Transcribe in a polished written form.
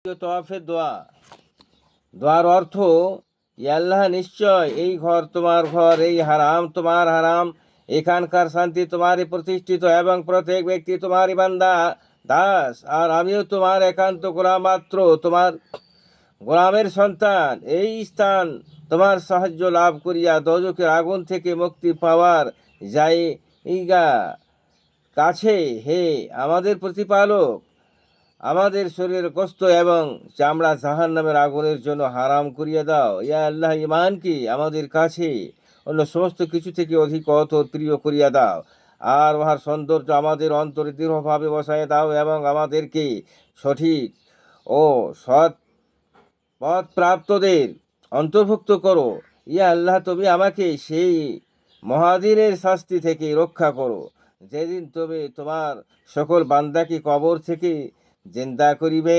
তওয়াফের দোয়া। দোয়ার অর্থ, ইয়া আল্লাহ, নিশ্চয় এই ঘর তোমার ঘর, এই হারাম তোমার হারাম, এখানকার শান্তি তোমারই প্রতিষ্ঠিত এবং প্রত্যেক ব্যক্তি তোমারই বান্দা দাস, আর আমিও তোমার একান্ত গোলাম মাত্র, তোমার গোলামের সন্তান। এই স্থান তোমার সাহায্য লাভ করিয়া দোজখের আগুন থেকে মুক্তি পাওয়ার জায়গা কাছে। হে আমাদের প্রতিপালক, আমাদের শরীরের কষ্ট এবং চামড়া জাহান্নামের আগুনের জন্য হারাম করিয়া দাও। ইয়া আল্লাহ, ঈমানকে আমাদের কাছে অন্য সমস্ত কিছু থেকে অধিক প্রিয় করিয়া দাও, আর উহার সৌন্দর্য আমাদের অন্তরে দৃঢ়ভাবে বসায় দাও, এবং আমাদেরকে সঠিক ও সৎ পথ প্রাপ্তদের অন্তর্ভুক্ত করো। ইয়া আল্লাহ, তুমি আমাকে সেই মহাদিনের শাস্তি থেকে রক্ষা করো, যেদিন তুমি তোমার সকল বান্দাকে কবর থেকে জিন্দা করিবে।